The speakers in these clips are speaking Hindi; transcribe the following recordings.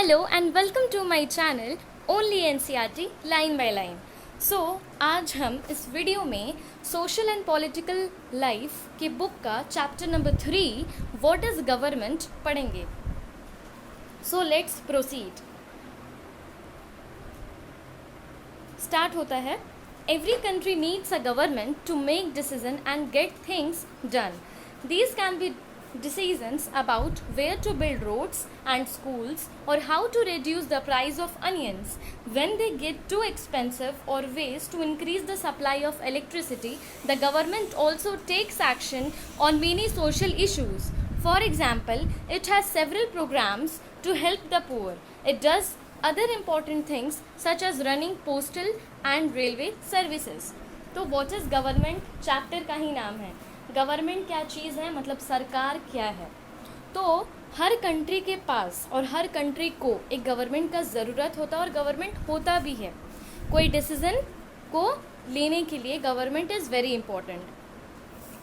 Hello and welcome to my channel only NCERT line by line. So आज हम इस वीडियो में सोशल एंड पॉलिटिकल लाइफ के बुक का chapter number 3 what is government पढ़ेंगे। So let's proceed. स्टार्ट होता है। Every country needs a government to make decision and get things done. These can be decisions about where to build roads and schools or how to reduce the price of onions when they get too expensive, or ways to increase the supply of electricity. The government also takes action on many social issues. For example, it has several programs to help the poor. It does other important things such as running postal and railway services. तो what is government चैप्टर का ही नाम है। गवर्नमेंट क्या चीज़ है, मतलब सरकार क्या है। तो हर कंट्री के पास और हर कंट्री को एक गवर्नमेंट का ज़रूरत होता है और गवर्नमेंट होता भी है। कोई डिसीज़न को लेने के लिए गवर्नमेंट इज़ वेरी इम्पोर्टेंट।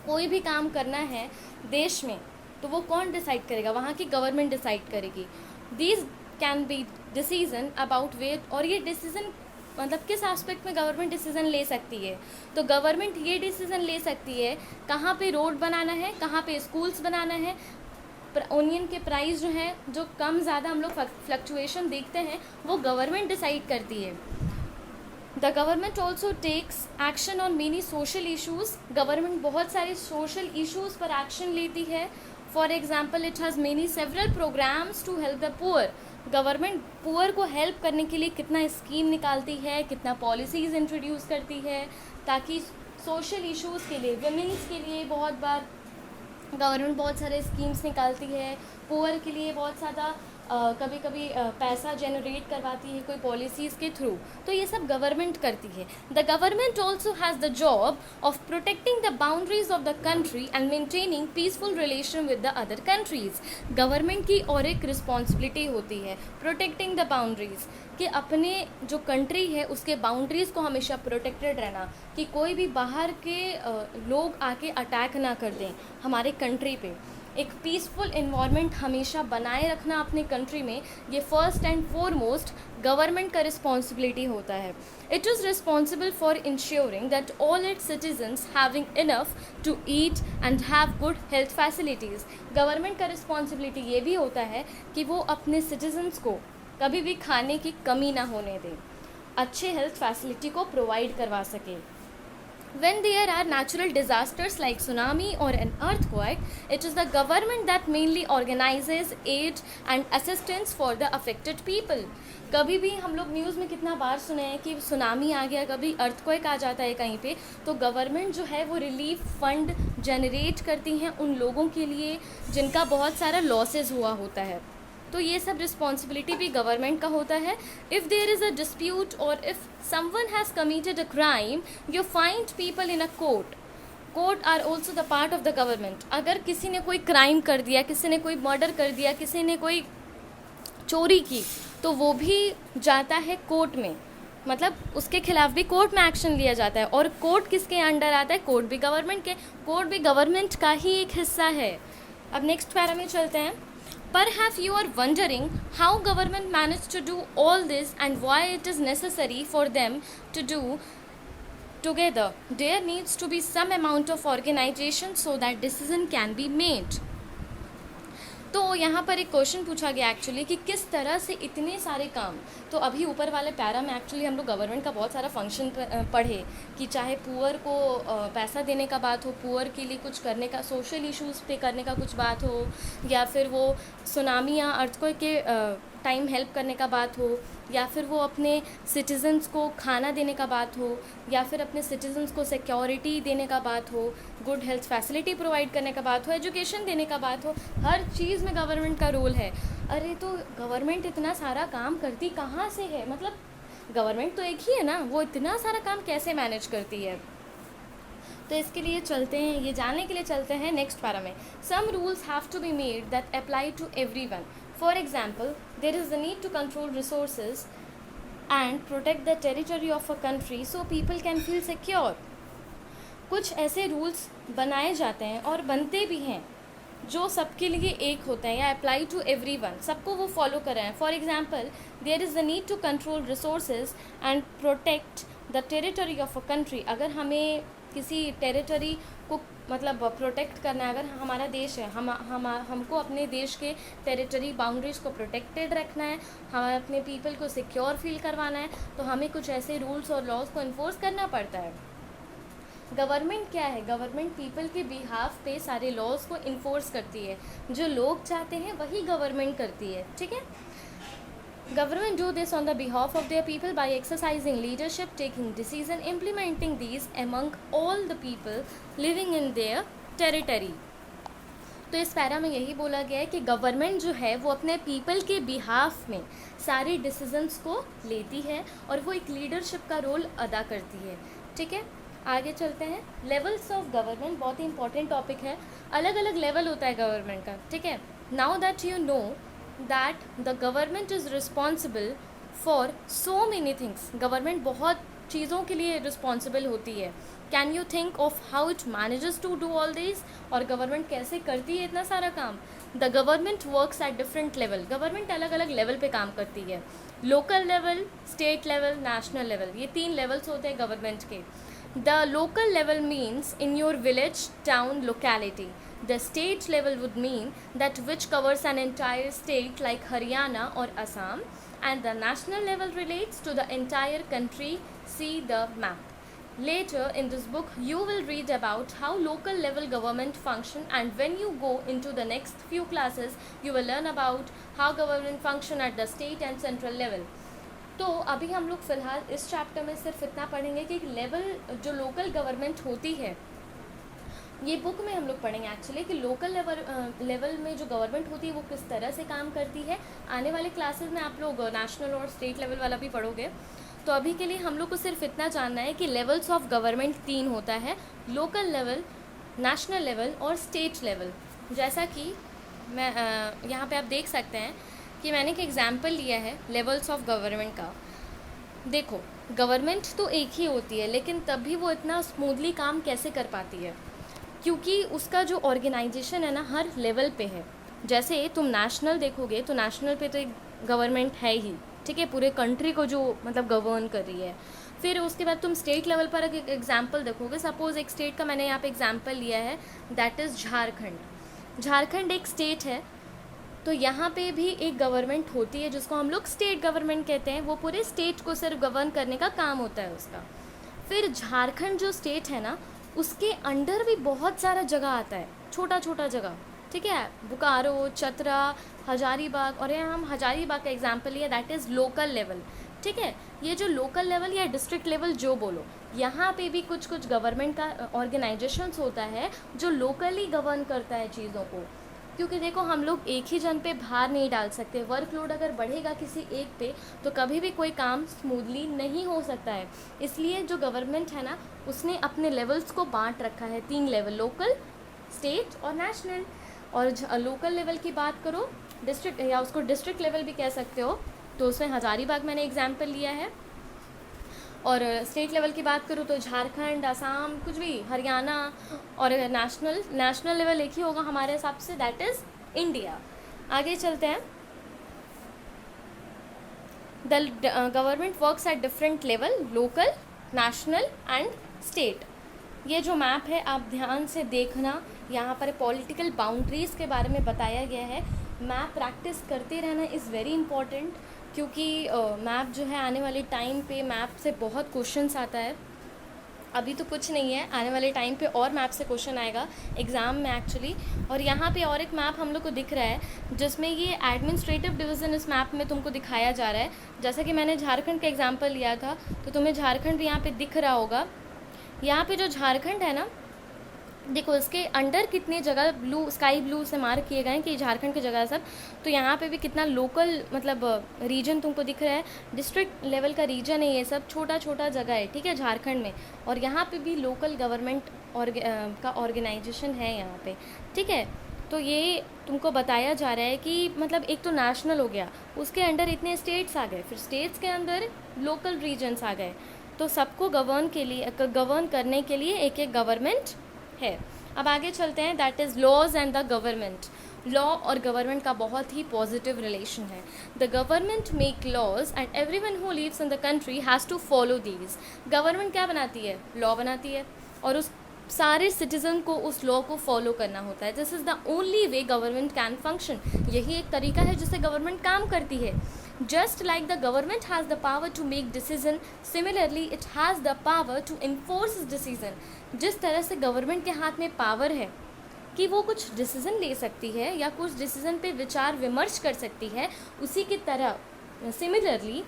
कोई भी काम करना है देश में तो वो कौन डिसाइड करेगा, वहाँ की गवर्नमेंट डिसाइड करेगी। These can be decision about way, और ये डिसीज़न मतलब किस एस्पेक्ट में गवर्नमेंट डिसीज़न ले सकती है। तो गवर्नमेंट ये डिसीज़न ले सकती है कहाँ पे रोड बनाना है, कहाँ पे स्कूल्स बनाना है। ओनियन के प्राइस जो है, जो कम ज़्यादा हम लोग फ्लक्चुएशन देखते हैं, वो गवर्नमेंट डिसाइड करती है। The government also takes action on many social issues. Government बहुत सारे सोशल इशूज़ पर एक्शन लेती है। For example, it has many several programmes to help the poor. Government poor को हेल्प करने के लिए कितना स्कीम निकालती है, कितना पॉलिसीज़ इंट्रोड्यूस करती है, ताकि सोशल इश्यूज़ के लिए, वुमेन्स के लिए बहुत बार गवर्नमेंट बहुत सारे स्कीम्स निकालती है। पुअर के लिए बहुत ज़्यादा कभी कभी पैसा जनरेट करवाती है कोई पॉलिसीज़ के थ्रू। तो ये सब गवर्नमेंट करती है। The government also has the job of protecting the boundaries of the country and maintaining peaceful relation with the other countries. Government की और एक रिस्पॉन्सिबिलिटी होती है प्रोटेक्टिंग द बाउंड्रीज़, कि अपने जो कंट्री है उसके बाउंड्रीज़ को हमेशा प्रोटेक्टेड रहना, कि कोई भी बाहर के लोग आके अटैक ना कर दें हमारे कंट्री पे। एक पीसफुल इन्वायरमेंट हमेशा बनाए रखना अपने कंट्री में, ये फर्स्ट एंड फॉरमोस्ट गवर्नमेंट का रिस्पॉन्सिबिलिटी होता है। It is responsible for ensuring that all its citizens having enough to eat and have good health facilities. Government का रिस्पॉन्सिबिलिटी ये भी होता है कि वो अपने सिटीजन्स को कभी भी खाने की कमी ना होने दें, अच्छे हेल्थ फैसिलिटी को प्रोवाइड करवा सके। When there are natural disasters like tsunami or an earthquake, it is the government that mainly organizes aid and assistance for the affected people. कभी भी हम लोग न्यूज़ में कितना बार सुने हैं कि सुनामी आ गया, कभी अर्थक्वेक आ जाता है कहीं पे, तो गवर्नमेंट जो है वो रिलीफ फंड जनरेट करती हैं उन लोगों के लिए जिनका बहुत सारा लॉसेस हुआ होता है। तो ये सब रिस्पॉन्सिबिलिटी भी गवर्नमेंट का होता है। If there is a dispute or if someone has committed a crime, you find people in a court. Court are also the part of the government. अगर किसी ने कोई क्राइम कर दिया, किसी ने कोई मर्डर कर दिया, किसी ने कोई चोरी की, तो वो भी जाता है कोर्ट में, मतलब उसके खिलाफ भी कोर्ट में एक्शन लिया जाता है। और कोर्ट किसके अंडर आता है? कोर्ट भी गवर्नमेंट के, कोर्ट भी गवर्नमेंट का ही एक हिस्सा है। अब नेक्स्ट पैरा में चलते हैं। Perhaps you are wondering how government managed to do all this and why it is necessary for them to do together. There needs to be some amount of organization so that decision can be made. तो यहाँ पर एक क्वेश्चन पूछा गया एक्चुअली कि किस तरह से इतने सारे काम। तो अभी ऊपर वाले पैरा में एक्चुअली हम लोग गवर्नमेंट का बहुत सारा फंक्शन पढ़े, कि चाहे पुअर को पैसा देने का बात हो, पुअर के लिए कुछ करने का, सोशल इश्यूज़ पे करने का कुछ बात हो, या फिर वो सुनामी या अर्थक्वेक के टाइम हेल्प करने का बात हो, या फिर वो अपने सिटीजन्स को खाना देने का बात हो, या फिर अपने सिटीजन्स को सिक्योरिटी देने का बात हो, गुड हेल्थ फैसिलिटी प्रोवाइड करने का बात हो, एजुकेशन देने का बात हो। हर चीज़ में गवर्नमेंट का रोल है। अरे तो गवर्नमेंट इतना सारा काम करती कहाँ से है? मतलब गवर्नमेंट तो एक ही है ना, वो इतना सारा काम कैसे मैनेज करती है? तो इसके लिए चलते हैं, ये जानने के लिए चलते हैं नेक्स्ट पैरा में। Some rules have to be made that apply to everyone. For example, there is the need to control resources and protect the territory of a country so people can feel secure. कुछ ऐसे रूल्स बनाए जाते हैं और बनते भी हैं जो सबके लिए एक होते हैं या अप्लाई टू एवरीवन, सबको वो फॉलो कर रहे हैं. For example, there is the need to control resources and protect the territory of a country. अगर हमें किसी टेरिटरी को मतलब प्रोटेक्ट करना है, अगर हमारा देश है, हमको अपने देश के टेरिटरी बाउंड्रीज़ को प्रोटेक्टेड रखना है, हमें अपने पीपल को सिक्योर फील करवाना है, तो हमें कुछ ऐसे रूल्स और लॉज को इन्फोर्स करना पड़ता है. गवर्नमेंट क्या है? गवर्नमेंट पीपल के बिहाफ पे सारे लॉज को इन्फोर्स करती है. जो लोग चाहते हैं वही गवर्नमेंट करती है. ठीक है. Government do this on the behalf of their people by exercising leadership, taking decision, implementing these among all the people living in their territory. तो इस पैरा में यही बोला गया है कि गवर्नमेंट जो है वो अपने पीपल के बिहाफ में सारे डिसीजंस को लेती है और वो एक लीडरशिप का रोल अदा करती है. ठीक है. आगे चलते हैं. लेवल्स ऑफ गवर्नमेंट बहुत ही इंपॉर्टेंट टॉपिक है. अलग अलग लेवल होता है गवर्नमेंट का. ठीक है. Now that you know that the government is responsible for so many things. Government बहुत चीज़ों के लिए responsible होती है. Can you think of how it manages to do all these? और government कैसे करती है इतना सारा काम? The government works at different level. Government अलग अलग level पे काम करती है. Local level, state level, national level. ये 3 levels होते हैं government के. The local level means in your village, town, locality. The state level would mean that which covers an entire state like Haryana or Assam, and the national level relates to the entire country. See the map. Later in this book you will read about how local level government function, and when you go into the next few classes you will learn about how government function at the state and central level. तो अभी हम लोग फ़िलहाल इस चैप्टर में सिर्फ इतना पढ़ेंगे कि लेवल जो लोकल गवर्नमेंट होती है, ये बुक में हम लोग पढ़ेंगे एक्चुअली कि लोकल लेवल में जो गवर्नमेंट होती है वो किस तरह से काम करती है. आने वाले क्लासेस में आप लोग नेशनल और स्टेट लेवल वाला भी पढ़ोगे. तो अभी के लिए हम लोग को सिर्फ इतना जानना है कि लेवल्स ऑफ गवर्नमेंट 3 होता है. लोकल लेवल, नेशनल लेवल और स्टेट लेवल. जैसा कि मैं यहाँ पे आप देख सकते हैं कि मैंने एक एग्जाम्पल लिया है लेवल्स ऑफ गवर्नमेंट का. देखो, गवर्नमेंट तो एक ही होती है लेकिन तब भी वो इतना स्मूथली काम कैसे कर पाती है, क्योंकि उसका जो ऑर्गेनाइजेशन है ना हर लेवल पे है. जैसे तुम नेशनल देखोगे तो नेशनल पे तो एक गवर्नमेंट है ही. ठीक है. पूरे कंट्री को जो मतलब गवर्न कर रही है. फिर उसके बाद तुम स्टेट लेवल पर एक एग्जांपल देखोगे. सपोज़ एक स्टेट का मैंने यहाँ पे एग्जांपल लिया है, दैट इज़ झारखंड. झारखंड एक स्टेट है, तो यहाँ पे भी एक गवर्नमेंट होती है जिसको हम लोग स्टेट गवर्नमेंट कहते हैं. वो पूरे स्टेट को सिर्फ गवर्न करने का काम होता है उसका. फिर झारखंड जो स्टेट है ना उसके अंडर भी बहुत सारा जगह आता है, छोटा छोटा जगह. ठीक है. बोकारो, चतरा, हजारीबाग, और यहाँ हम हजारीबाग का एग्जांपल लिया, दैट इज़ लोकल लेवल. ठीक है. ये जो लोकल लेवल या डिस्ट्रिक्ट लेवल जो बोलो, यहाँ पे भी कुछ कुछ गवर्नमेंट का ऑर्गेनाइजेशंस होता है जो लोकली गवर्न करता है चीज़ों को. क्योंकि देखो हम लोग एक ही जन पे भार नहीं डाल सकते. वर्कलोड अगर बढ़ेगा किसी एक पे तो कभी भी कोई काम स्मूथली नहीं हो सकता है. इसलिए जो गवर्नमेंट है ना उसने अपने लेवल्स को बांट रखा है 3 लेवल, लोकल, स्टेट और नेशनल. और लोकल लेवल की बात करो, डिस्ट्रिक्ट या उसको डिस्ट्रिक्ट लेवल भी कह सकते हो, तो उसमें हजारीबाग मैंने एग्जाम्पल लिया है. और स्टेट लेवल की बात करूँ तो झारखंड, असम, कुछ भी, हरियाणा. और नेशनल लेवल एक ही होगा हमारे हिसाब से, दैट इज़ इंडिया. आगे चलते हैं. The government works at different level, local, national and state. ये जो मैप है आप ध्यान से देखना, यहाँ पर पॉलिटिकल बाउंड्रीज़ के बारे में बताया गया है. मैप प्रैक्टिस करते रहना इज़ वेरी इंपॉर्टेंट, क्योंकि मैप जो है आने वाले टाइम पे मैप से बहुत क्वेश्चंस आता है. अभी तो कुछ नहीं है, आने वाले टाइम पे और मैप से क्वेश्चन आएगा एग्ज़ाम में एक्चुअली. और यहाँ पे और एक मैप हम लोग को दिख रहा है जिसमें ये एडमिनिस्ट्रेटिव डिवीज़न इस मैप में तुमको दिखाया जा रहा है. जैसा कि मैंने झारखंड का एग्जाम्पल लिया था तो तुम्हें झारखंड भी यहाँ पे दिख रहा होगा. यहाँ पे जो झारखंड है ना, देखो इसके अंडर कितनी जगह ब्लू, स्काई ब्लू से मार्क किए गए हैं कि झारखंड की जगह है सब. तो यहाँ पे भी कितना लोकल मतलब रीजन तुमको दिख रहा है. डिस्ट्रिक्ट लेवल का रीजन है ये सब, छोटा छोटा जगह है. ठीक है. झारखंड में, और यहाँ पे भी लोकल गवर्नमेंट का ऑर्गेनाइजेशन है यहाँ पे. ठीक है. तो ये तुमको बताया जा रहा है कि मतलब एक तो नेशनल हो गया, उसके अंडर इतने स्टेट्स आ गए, फिर स्टेट्स के अंदर लोकल रीजन्स आ गए. तो सबको गवर्न करने के लिए एक एक गवर्नमेंट है. अब आगे चलते हैं, that is laws and the government. Law और गवर्नमेंट का बहुत ही पॉजिटिव रिलेशन है। The government make laws and everyone who lives in the country has to follow these. Government क्या बनाती है? लॉ बनाती है, और उस सारे सिटीज़न को उस लॉ को फॉलो करना होता है। This is the only way government can function. यही एक तरीका है जिससे गवर्नमेंट काम करती है। Just like the government has the power to make decision, similarly it has the power to enforce decision. जिस तरह से गवर्नमेंट के हाथ में पावर है कि वो कुछ डिसीज़न ले सकती है या कुछ डिसीज़न पे विचार विमर्श कर सकती है, उसी की तरह सिमिलरली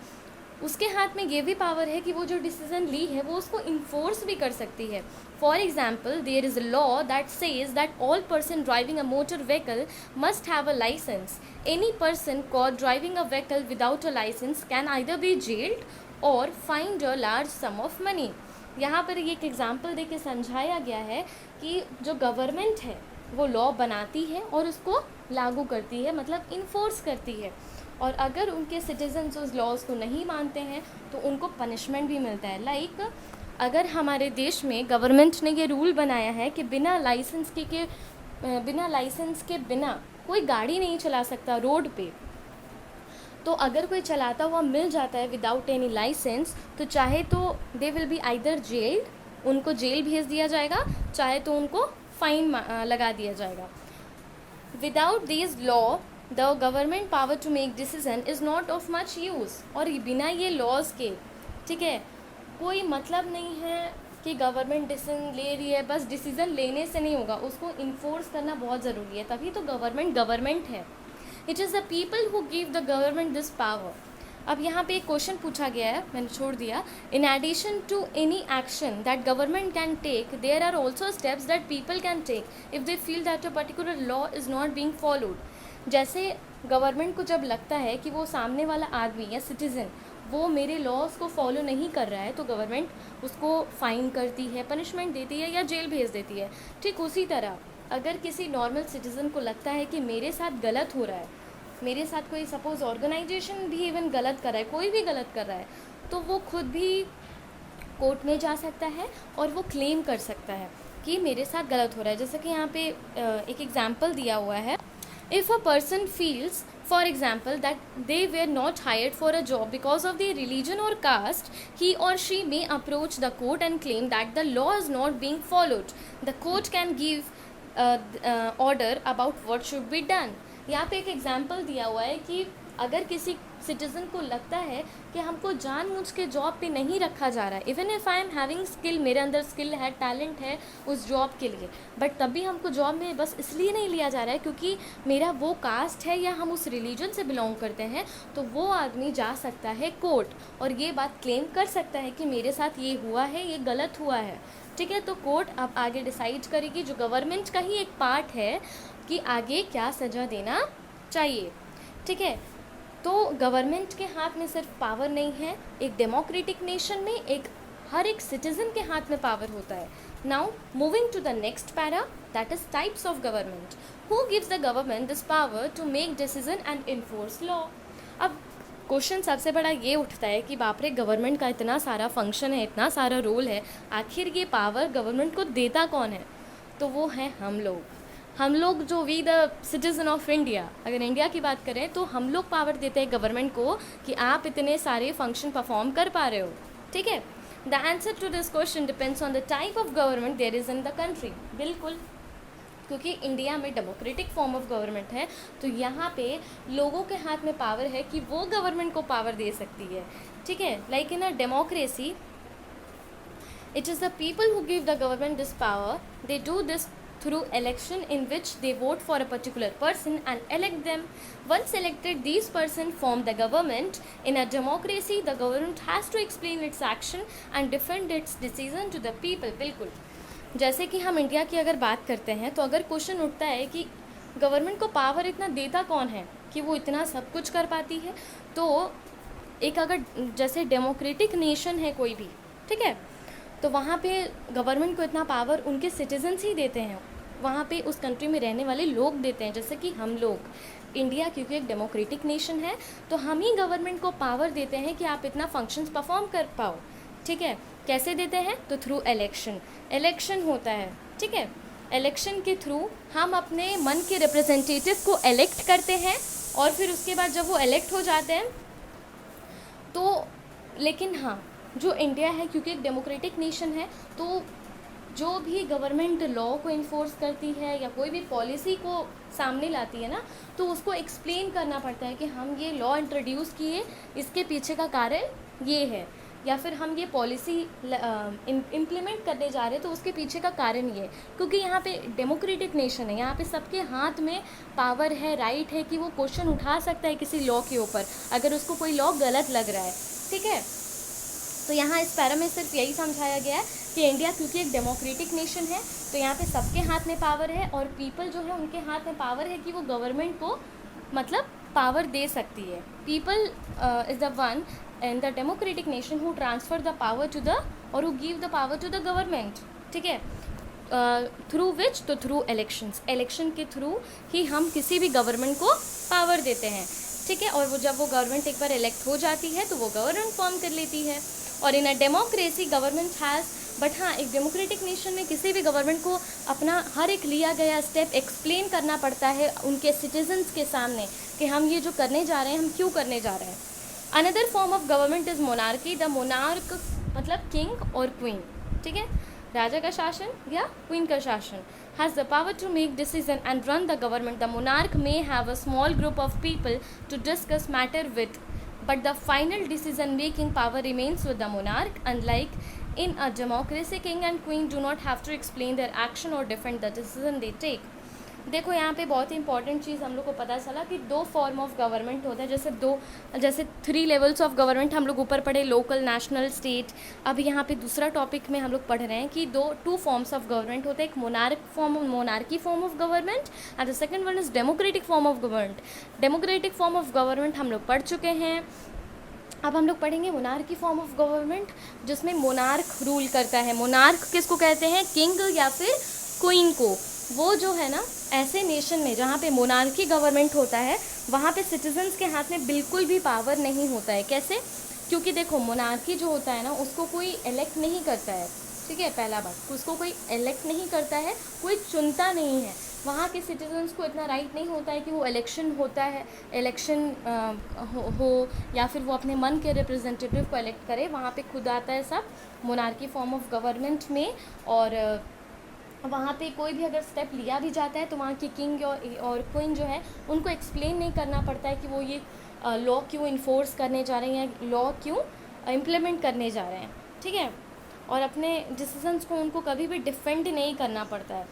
उसके हाथ में ये भी पावर है कि वो जो डिसीज़न ली है वो उसको इन्फोर्स भी कर सकती है। For example, there is a law that says that all person driving a motor vehicle must have a licence. Any person caught driving a vehicle without a licence can either be jailed or fined a large sum of money. यहाँ पर एक एग्जाम्पल दे के समझाया गया है कि जो गवर्नमेंट है वो लॉ बनाती है और उसको लागू करती है, मतलब इन्फोर्स करती है, और अगर उनके सिटीजन्स उस लॉज को नहीं मानते हैं तो उनको पनिशमेंट भी मिलता है। लाइक अगर हमारे देश में गवर्नमेंट ने ये रूल बनाया है कि बिना लाइसेंस के बिना कोई गाड़ी नहीं चला सकता रोड पे, तो अगर कोई चलाता हुआ मिल जाता है विदाउट एनी लाइसेंस, तो चाहे तो they will be either gelled, उनको जेल भेज दिया जाएगा, चाहे तो उनको फाइन लगा दिया जाएगा। Without this law the government power to make decision is not of much use. और बिना ये लॉज के, ठीक है, कोई मतलब नहीं है कि गवर्नमेंट डिसीजन ले रही है, बस डिसीजन लेने से नहीं होगा, उसको इन्फोर्स करना बहुत ज़रूरी है, तभी तो गवर्नमेंट है। It is the people who give the government this power. अब यहाँ पे एक क्वेश्चन पूछा गया है, मैंने छोड़ दिया। In addition to any action that government can take, there are also steps that people can take if they feel that a particular law is not being followed. जैसे गवर्नमेंट को जब लगता है कि वो सामने वाला आदमी या सिटीज़न वो मेरे लॉज को फॉलो नहीं कर रहा है, तो गवर्नमेंट उसको फ़ाइन करती है, पनिशमेंट देती है या जेल भेज देती है। ठीक उसी तरह अगर किसी नॉर्मल सिटीज़न को लगता है कि मेरे साथ गलत हो रहा है, मेरे साथ कोई सपोज़ ऑर्गेनाइजेशन भी इवन गलत कर रहा है, कोई भी गलत कर रहा है, तो वो खुद भी कोर्ट में जा सकता है और वो क्लेम कर सकता है कि मेरे साथ गलत हो रहा है। जैसे कि यहाँ पे एक एग्जाम्पल दिया हुआ है। If a person feels, for example, that they were not hired for a job because of their religion or caste, he or she may approach the court and claim that the law is not being followed. The court can give order about what should be done. यहाँ पे एक एग्जाम्पल दिया हुआ है कि अगर किसी सिटीज़न को लगता है कि हमको जानबूझ के जॉब पे नहीं रखा जा रहा है, even if I am having skill, मेरे अंदर स्किल है, टैलेंट है उस जॉब के लिए, बट तब भी हमको जॉब में बस इसलिए नहीं लिया जा रहा है क्योंकि मेरा वो कास्ट है या हम उस रिलीजन से बिलोंग करते हैं, तो वो आदमी जा सकता है कोर्ट और ये बात क्लेम कर सकता है कि मेरे साथ ये हुआ है, ये गलत हुआ है। ठीक है, तो कोर्ट अब आगे डिसाइड करेगी, जो गवर्नमेंट का ही एक पार्ट है, कि आगे क्या सज़ा देना चाहिए। ठीक है, तो गवर्नमेंट के हाथ में सिर्फ पावर नहीं है, एक डेमोक्रेटिक नेशन में हर एक सिटीज़न के हाथ में पावर होता है। Now moving to the next para, that is types of government. Who gives the government this power to make decision and enforce law. अब क्वेश्चन सबसे बड़ा ये उठता है कि बाप रे, गवर्नमेंट का इतना सारा फंक्शन है, इतना सारा रोल है, आखिर ये पावर गवर्नमेंट को देता कौन है? तो वो है हम लोग जो we the citizen of India. अगर इंडिया की बात करें तो हम लोग पावर देते हैं गवर्नमेंट को कि आप इतने सारे फंक्शन परफॉर्म कर पा रहे हो। ठीक है, the answer to this question depends on the type of government there is in the country. बिल्कुल, क्योंकि इंडिया में डेमोक्रेटिक फॉर्म ऑफ गवर्नमेंट है, तो यहाँ पे लोगों के हाथ में पावर है कि वो गवर्नमेंट को पावर दे सकती है। ठीक है, like in a democracy it is the people who give the government this power. They do this through election in which they vote for a particular person and elect them. Once elected, these person form the government. In a democracy, the government has to explain its action and defend its decision to the people. बिल्कुल, जैसे कि हम इंडिया की अगर बात करते हैं, तो अगर क्वेश्चन उठता है कि गवर्नमेंट को पावर इतना देता कौन है कि वो इतना सब कुछ कर पाती है, तो एक अगर जैसे डेमोक्रेटिक नेशन है कोई भी, ठीक है, तो वहाँ पे गवर्नमेंट को इतना पावर उनके सिटीजन्स ही देते हैं, वहाँ पे उस कंट्री में रहने वाले लोग देते हैं। जैसे कि हम लोग इंडिया क्योंकि एक डेमोक्रेटिक नेशन है, तो हम ही गवर्नमेंट को पावर देते हैं कि आप इतना फंक्शंस परफॉर्म कर पाओ। ठीक है, कैसे देते हैं? तो थ्रू इलेक्शन होता है। ठीक है, इलेक्शन के थ्रू हम अपने मन के रिप्रेजेंटेटिव को इलेक्ट करते हैं और फिर उसके बाद जब वो इलेक्ट हो जाते हैं तो, लेकिन हाँ, जो इंडिया है क्योंकि एक डेमोक्रेटिक नेशन है, तो जो भी गवर्नमेंट लॉ को इन्फोर्स करती है या कोई भी पॉलिसी को सामने लाती है ना, तो उसको एक्सप्लेन करना पड़ता है कि हम ये लॉ इंट्रोड्यूस किए, इसके पीछे का कारण ये है, या फिर हम ये पॉलिसी इम्प्लीमेंट करने जा रहे हैं तो उसके पीछे का कारण ये है। क्योंकि यहाँ पे डेमोक्रेटिक नेशन है, यहाँ पे सबके हाथ में पावर है, राइट है कि वो क्वेश्चन उठा सकता है किसी लॉ के ऊपर अगर उसको कोई लॉ गलत लग रहा है, ठीक है। तो यहाँ इस पैरा में सिर्फ यही समझाया गया है कि इंडिया क्योंकि एक डेमोक्रेटिक नेशन है तो यहाँ पे सबके हाथ में पावर है और पीपल जो है उनके हाथ में पावर है कि वो गवर्नमेंट को मतलब पावर दे सकती है। People is the one in the democratic nation who transfer the power to the और who give the power to the government, ठीक है। थ्रू विच, तो थ्रू इलेक्शंस, इलेक्शन के थ्रू ही हम किसी भी गवर्नमेंट को पावर देते हैं, ठीक है। और वो जब वो गवर्नमेंट एक बार इलेक्ट हो जाती है तो वो गवर्नमेंट फॉर्म कर लेती है। और in a democracy government has, but हाँ, एक डेमोक्रेटिक नेशन में किसी भी गवर्नमेंट को अपना हर एक लिया गया स्टेप एक्सप्लेन करना पड़ता है उनके सिटीजन्स के सामने कि हम ये जो करने जा रहे हैं हम क्यों करने जा रहे हैं। Another form of government is monarchy. The monarch मतलब किंग और क्वीन, ठीक है, राजा का शासन या क्वीन का शासन, has the power to make decision and run the government. The monarch may have a small group of people to discuss matter with, but the final decision making power remains with the monarch. Unlike in a democracy, king and queen do not have to explain their action or defend the decision they take. देखो यहाँ पे बहुत ही इंपॉर्टेंट चीज़ हम लोग को पता चला कि दो फॉर्म ऑफ गवर्नमेंट होता है, जैसे 3 लेवल्स ऑफ गवर्नमेंट हम लोग ऊपर पढ़े, लोकल, नेशनल, स्टेट। अब यहाँ पे दूसरा टॉपिक में हम लोग पढ़ रहे हैं कि 2 फॉर्म्स ऑफ गवर्नमेंट होते हैं, एक monarchy form of government and the second one is democratic form of government. Democratic form of government हम लोग पढ़ चुके हैं। अब हम लोग पढ़ेंगे मोनार्की फॉर्म ऑफ गवर्नमेंट जिसमें मोनार्क रूल करता है। मोनार्क किसको कहते हैं? किंग या फिर क्वीन को। वो जो है ना, ऐसे नेशन में जहाँ पे मोनार्की गवर्नमेंट होता है वहाँ पे सिटीजन्स के हाथ में बिल्कुल भी पावर नहीं होता है। कैसे? क्योंकि देखो मोनार्की जो होता है ना उसको कोई इलेक्ट नहीं करता है, ठीक है, पहला बात, उसको कोई इलेक्ट नहीं करता है, कोई चुनता नहीं है। वहाँ के सिटीजन्स को इतना राइट नहीं होता है कि वो इलेक्शन होता है, इलेक्शन हो या फिर वो अपने मन के रिप्रेजेंटेटिव को इलेक्ट करे। वहाँ पे खुद आता है सब मोनार्की फॉर्म ऑफ गवर्नमेंट में। और वहाँ पे कोई भी अगर स्टेप लिया भी जाता है तो वहाँ की किंग और क्वीन जो है उनको एक्सप्लेन नहीं करना पड़ता है कि वो ये लॉ क्यों इन्फोर्स करने जा रहे हैं, लॉ क्यों इम्प्लीमेंट करने जा रहे हैं, ठीक है। और अपने डिसीजंस को उनको कभी भी डिफेंड नहीं करना पड़ता है।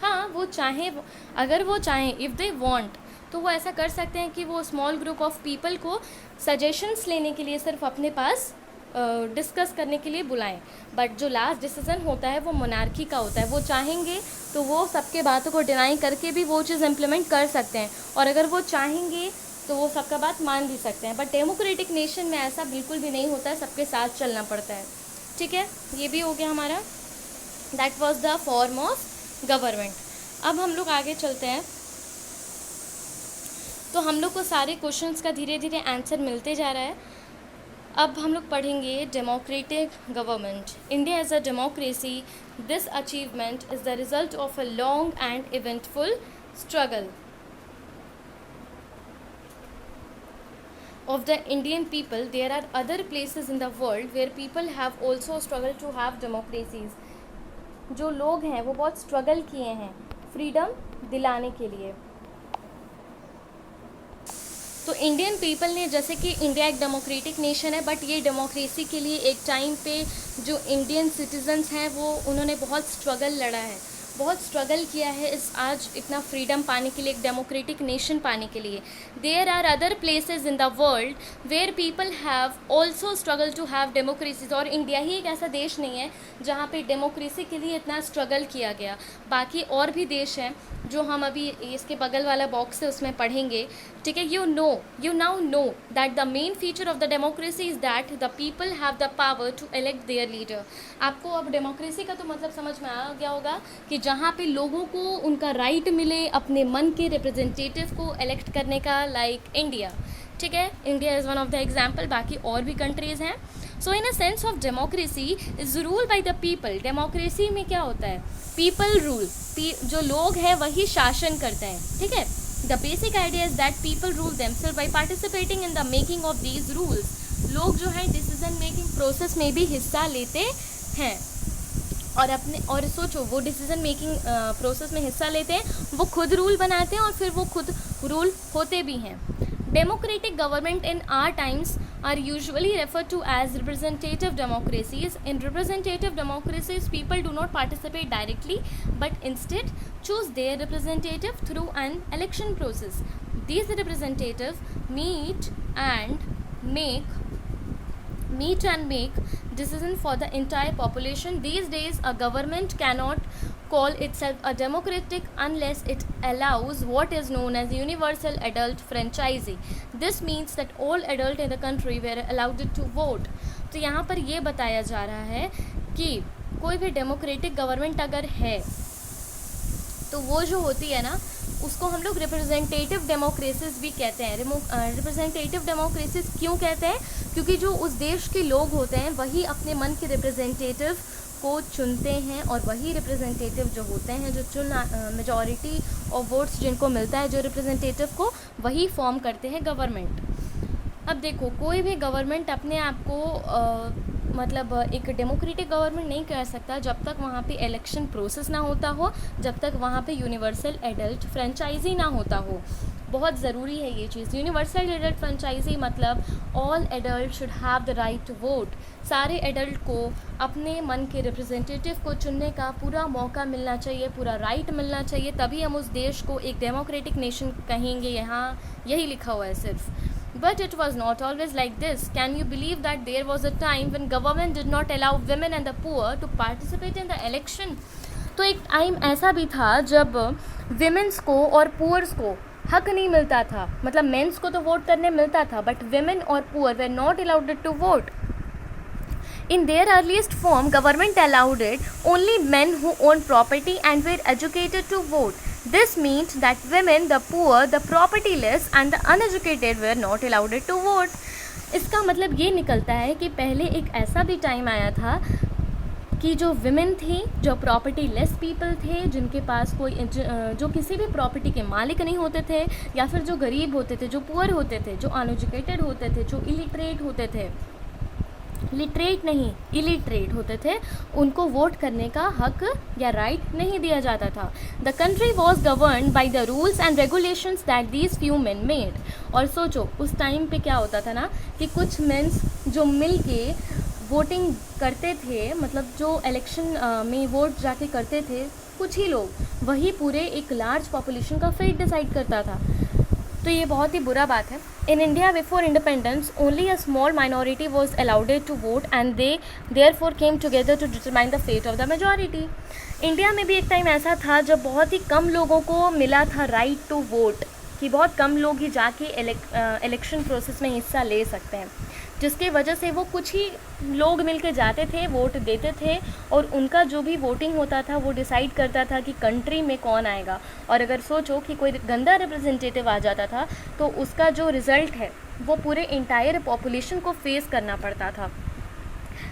हाँ, वो चाहें, अगर वो चाहें, इफ़ दे वांट, तो वो ऐसा कर सकते हैं कि वो स्मॉल ग्रुप ऑफ पीपल को सजेशंस लेने के लिए सिर्फ अपने पास डिस्कस करने के लिए बुलाएं। बट जो लास्ट डिसीज़न होता है वो मोनार्की का होता है। वो चाहेंगे तो वो सबके बातों को डिनाई करके भी वो चीज़ इम्प्लीमेंट कर सकते हैं, और अगर वो चाहेंगे तो वो सबका बात मान भी सकते हैं। बट डेमोक्रेटिक नेशन में ऐसा बिल्कुल भी नहीं होता है, सबके साथ चलना पड़ता है, ठीक है। ये भी हो गया हमारा, that was the form of government. अब हम लोग आगे चलते हैं। तो हम लोग को सारे क्वेश्चंस का धीरे धीरे आंसर मिलते जा रहा है। अब हम लोग पढ़ेंगे democratic government. India as a democracy, this achievement is the result of a long and eventful struggle of the Indian people. There are other places in the world where people have also struggled to have democracies. जो लोग हैं वो बहुत स्ट्रगल किए हैं फ्रीडम दिलाने के लिए। तो इंडियन पीपल ने, जैसे कि इंडिया एक डेमोक्रेटिक नेशन है, बट ये डेमोक्रेसी के लिए एक टाइम पे जो इंडियन सिटीजन्स हैं वो उन्होंने बहुत स्ट्रगल लड़ा है, बहुत स्ट्रगल किया है इस आज इतना फ्रीडम पाने के लिए, एक डेमोक्रेटिक नेशन पाने के लिए। There are other places in the world where people have also struggle to have democracies. और इंडिया ही एक ऐसा देश नहीं है जहाँ पे डेमोक्रेसी के लिए इतना स्ट्रगल किया गया। बाकी और भी देश हैं जो हम अभी इसके बगल वाला बॉक्स है उसमें पढ़ेंगे, ठीक है। You now know that the main feature of the democracy is that the people have the power to elect their leader. आपको अब डेमोक्रेसी का तो मतलब समझ में आ गया होगा कि जहाँ पे लोगों को उनका राइट मिले अपने मन के रिप्रेजेंटेटिव को इलेक्ट करने का, लाइक इंडिया, ठीक है। India is one of the example, बाकी और भी कंट्रीज़ हैं। So in a sense of democracy is rule by the people. Democracy में क्या होता है? People rule. जो लोग हैं वही शासन करते हैं. ठीक है. The basic idea is that people rule themselves by participating in the making of these rules. लोग जो है डिसीजन मेकिंग प्रोसेस में भी हिस्सा लेते हैं और सोचो वो डिसीजन मेकिंग प्रोसेस में हिस्सा लेते हैं, वो खुद रूल बनाते हैं और फिर वो खुद रूल होते भी हैं. Democratic government in our times are usually referred to as representative democracies. In representative democracies, people do not participate directly but instead choose their representative through an election process. These representatives meet and make decisions for the entire population. These days, a government cannot call itself a democratic unless it allows what is known as universal adult franchise. This means that all adults in the country were allowed to vote. तो यहाँ पर ये बताया जा रहा है कि कोई भी डेमोक्रेटिक गवर्नमेंट अगर है तो वो जो होती है ना उसको हम लोग रिप्रेजेंटेटिव डेमोक्रेसीज भी कहते हैं. रिप्रेजेंटेटिव डेमोक्रेसीज क्यों कहते हैं? क्योंकि जो उस देश के लोग होते हैं वही अपने मन के रिप्रेजेंटेटिव को चुनते हैं और वही रिप्रेजेंटेटिव जो होते हैं जो मेजॉरिटी ऑफ वोट्स जिनको मिलता है जो रिप्रेजेंटेटिव को, वही फॉर्म करते हैं गवर्नमेंट. अब देखो कोई भी गवर्नमेंट अपने आप को मतलब एक डेमोक्रेटिक गवर्नमेंट नहीं कर सकता जब तक वहाँ पे इलेक्शन प्रोसेस ना होता हो, जब तक वहाँ पे यूनिवर्सल एडल्ट फ्रेंचाइजी ना होता हो. बहुत ज़रूरी है ये चीज़. यूनिवर्सल एडल्ट फ्रेंचाइजी मतलब all adult should have the right to vote. सारे एडल्ट को अपने मन के रिप्रेजेंटेटिव को चुनने का पूरा मौका मिलना चाहिए, पूरा राइट मिलना चाहिए, तभी हम उस देश को एक डेमोक्रेटिक नेशन कहेंगे. यहाँ यही लिखा हुआ है सिर्फ. But it was not always like this. Can you believe that there was a time when government did not allow women and the poor to participate in the election? तो एक टाइम ऐसा भी था जब विमेंस को और पुअर्स को हक नहीं मिलता था. मतलब मेंस को तो वोट करने मिलता था बट विमेन और poor were not allowed to vote. In their earliest form, government allowed it only men who owned property and were educated to vote. This meant that women, the poor, the propertyless and the uneducated were not allowed to vote. इसका मतलब ये निकलता है कि पहले एक ऐसा भी टाइम आया था कि जो विमेन थी, जो प्रॉपर्टी लेस पीपल थे, जिनके पास कोई जो किसी भी प्रॉपर्टी के मालिक नहीं होते थे, या फिर जो गरीब होते थे, जो पुअर होते थे, जो अनएजुकेटेड होते थे, जो इलिटरेट होते थे, लिटरेट नहीं इलिटरेट होते थे, उनको वोट करने का हक या राइट नहीं दिया जाता था. The country was govern by the rules and regulations that these few main made. और सोचो उस टाइम पे क्या होता था ना कि कुछ मेंस जो मिल के वोटिंग करते थे, मतलब जो इलेक्शन में वोट जाके करते थे कुछ ही लोग, वही पूरे एक लार्ज पॉपुलेशन का फेट डिसाइड करता था. तो ये बहुत ही बुरा बात है. In India before independence only a small minority was allowed to vote and they therefore came together to determine the fate of the majority. India में भी एक टाइम ऐसा था जब बहुत ही कम लोगों को मिला था राइट टू वोट, कि बहुत कम लोग ही जाके इलेक्शन प्रोसेस में हिस्सा ले सकते हैं, जिसकी वजह से वो कुछ ही लोग मिलकर जाते थे, वोट देते थे और उनका जो भी वोटिंग होता था वो डिसाइड करता था कि कंट्री में कौन आएगा. और अगर सोचो कि कोई गंदा रिप्रेजेंटेटिव आ जाता था तो उसका जो रिज़ल्ट है वो पूरे इंटायर पॉपुलेशन को फेस करना पड़ता था.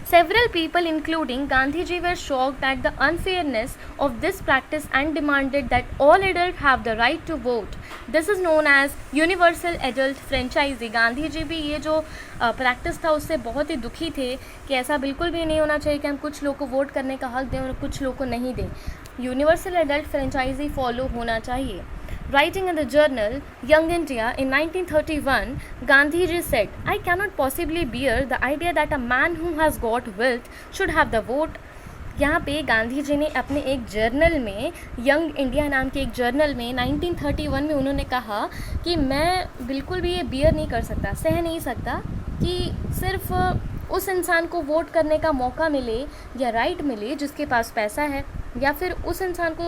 Several people, including Gandhiji, were shocked at the unfairness of this practice and demanded that all adults have the right to vote. This is known as universal adult franchise. Gandhi ji भी ये जो प्रैक्टिस था उससे बहुत ही दुखी थे कि ऐसा बिल्कुल भी नहीं होना चाहिए कि हम कुछ लोग को वोट करने का हक दें और कुछ लोग को नहीं दें. यूनिवर्सल एडल्ट फ्रेंचाइजी फॉलो होना चाहिए. Writing in the journal Young India in 1931, Gandhiji said, "I cannot possibly bear the idea that a man who has got wealth should have the vote." यहाँ पे गांधी जी ने अपने एक जर्नल में, यंग इंडिया नाम के एक जर्नल में 1931 में उन्होंने कहा कि मैं बिल्कुल भी ये बियर नहीं कर सकता, सह नहीं सकता कि सिर्फ उस इंसान को वोट करने का मौका मिले या राइट मिले जिसके पास पैसा है, या फिर उस इंसान को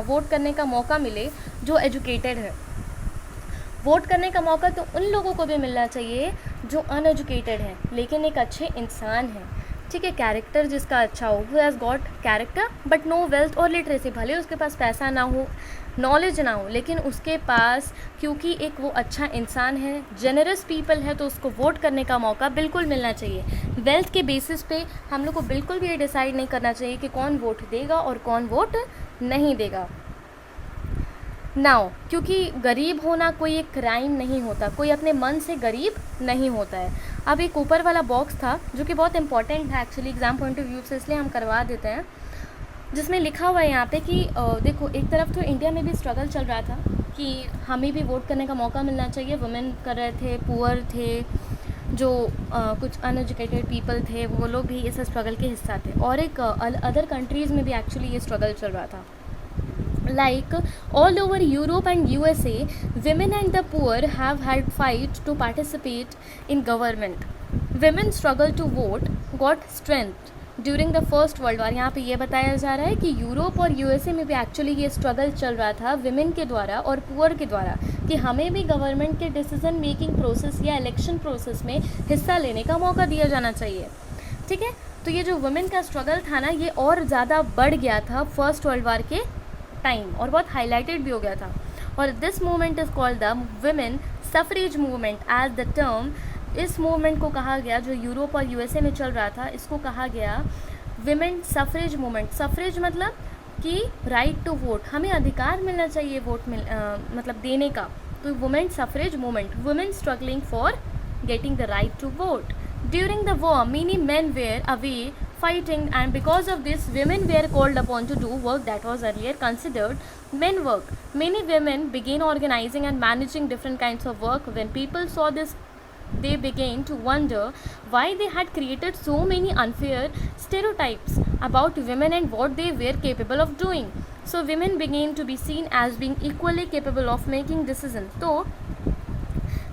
वोट करने का मौका मिले जो एजुकेटेड है. वोट करने का मौका तो उन लोगों को भी मिलना चाहिए जो अनएजुकेटेड हैं लेकिन एक अच्छे इंसान हैं. ठीक है, कैरेक्टर जिसका अच्छा हो, who has got character but no wealth और लिटरेसी, भले उसके पास पैसा ना हो, नॉलेज ना हो, लेकिन उसके पास क्योंकि एक वो अच्छा इंसान है, जेनरस पीपल है, तो उसको वोट करने का मौका बिल्कुल मिलना चाहिए। वेल्थ के बेसिस पे हम लोग को बिल्कुल भी ये डिसाइड नहीं करना चाहिए कि कौन वोट देगा और कौन वोट नहीं देगा। नाउ क्योंकि गरीब होना कोई एक क्राइम नहीं होता, कोई अपने मन से गरीब नहीं होता है। अब एक ऊपर वाला बॉक्स था जो कि बहुत इंपॉर्टेंट है actually exam point of view से, इसलिए हम करवा देते हैं, जिसमें लिखा हुआ है यहाँ पे कि देखो, एक तरफ तो इंडिया में भी स्ट्रगल चल रहा था कि हमें भी वोट करने का मौका मिलना चाहिए, वुमेन कर रहे थे, पुअर थे, जो कुछ अनएजुकेटेड पीपल थे, वो लोग भी इस स्ट्रगल के हिस्सा थे। और एक अदर कंट्रीज़ में भी एक्चुअली ये स्ट्रगल चल रहा था। Like all over Europe and USA, women and the poor have had fight to participate in government. Women struggle to vote got strength during the First World War. यहाँ पे ये बताया जा रहा है कि यूरोप और यूएसए में भी एक्चुअली ये स्ट्रगल चल रहा था विमेन के द्वारा और पुअर के द्वारा कि हमें भी गवर्नमेंट के डिसीजन मेकिंग प्रोसेस या इलेक्शन प्रोसेस में हिस्सा लेने का मौका दिया जाना चाहिए। ठीक है, तो ये जो वुमेन का स्ट्रगल था ना, ये और ज़्यादा बढ़ गया था फर्स्ट वर्ल्ड वार के टाइम और बहुत हाईलाइटेड भी हो गया था। और this movement is called the women suffrage movement as the term. इस मूवमेंट को कहा गया, जो यूरोप और यूएसए में चल रहा था, इसको कहा गया विमेन सफरेज मूवमेंट। सफरेज मतलब कि राइट टू वोट, हमें अधिकार मिलना चाहिए वोट मतलब देने का, तो women suffrage movement, women struggling for getting the right to vote. During the war, many men were away fighting, and because of this, women were called upon to do work that was earlier considered men work. Many women began organizing and managing different kinds of work. When people saw this, they began to wonder why they had created so many unfair stereotypes about women and what they were capable of doing. So women began to be seen as being equally capable of making decisions. तो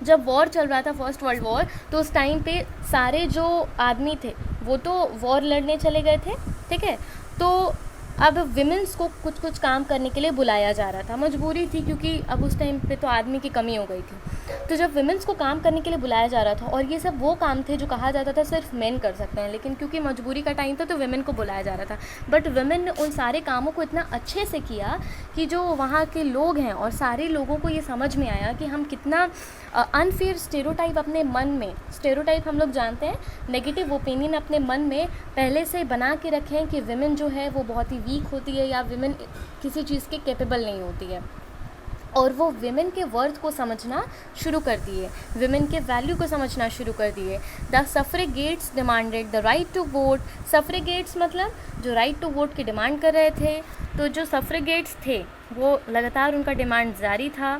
जब वॉर चल रहा था, फर्स्ट वर्ल्ड वॉर, तो उस टाइम पे सारे जो आदमी थे वो तो वॉर लड़ने चले गए थे। ठीक है, तो अब विमेंस को कुछ कुछ काम करने के लिए बुलाया जा रहा था, मजबूरी थी क्योंकि अब उस टाइम पे तो आदमी की कमी हो गई थी। तो जब विमेंस को काम करने के लिए बुलाया जा रहा था, और ये सब वो काम थे जो कहा जाता था सिर्फ मेन कर सकते हैं, लेकिन क्योंकि मजबूरी का टाइम था तो विमेन को बुलाया जा रहा था। बट विमेन ने उन सारे कामों को इतना अच्छे से किया कि जो वहाँ के लोग हैं और सारे लोगों को ये समझ में आया कि हम कितना अनफेयर स्टेरियोटाइप अपने मन में, स्टेरियोटाइप हम लोग जानते हैं, नेगेटिव ओपिनियन अपने मन में पहले से बना के रखें कि विमेन जो है वो बहुत ही वीक होती है या विमेन किसी चीज़ के कैपेबल नहीं होती है। और वो विमेन के वर्थ को समझना शुरू कर दिए, विमेन के वैल्यू को समझना शुरू कर दिए। The suffragettes demanded the right to vote. Suffragettes मतलब जो राइट टू वोट की डिमांड कर रहे थे, तो जो सफ्रेगेट्स थे वो लगातार उनका डिमांड जारी था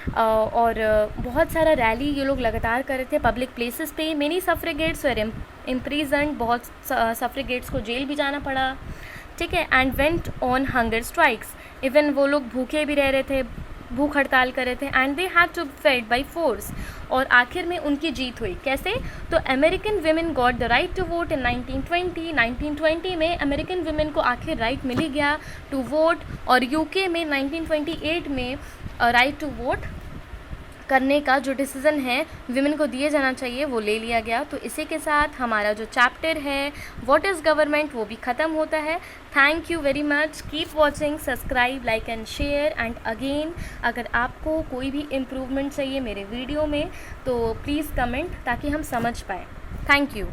और बहुत सारा रैली ये लोग लगातार कर रहे थे पब्लिक प्लेसेस पे। मेनी सफ्रेगेट्स वर इम्प्रीजन्ड, बहुत सफ्रेगेट्स को जेल भी जाना पड़ा। ठीक है, and went on hunger strikes, even वो लोग भूखे भी रह रहे थे, भूख हड़ताल कर रहे थे। And they had to fight by force, और आखिर में उनकी जीत हुई। कैसे? तो American women got the right to vote in 1920। 1920 में अमेरिकन विमेन को आखिर राइट मिल ही गया टू वोट, और यूके में 1928 में राइट टू वोट करने का जो डिसीज़न है विमेन को दिए जाना चाहिए वो ले लिया गया। तो इसी के साथ हमारा जो चैप्टर है व्हाट इज़ गवर्नमेंट वो भी ख़त्म होता है। Thank you very much, keep watching, subscribe, like and share. And again, अगर आपको कोई भी इम्प्रूवमेंट चाहिए मेरे वीडियो में तो प्लीज़ कमेंट ताकि हम समझ पाएँ। Thank you.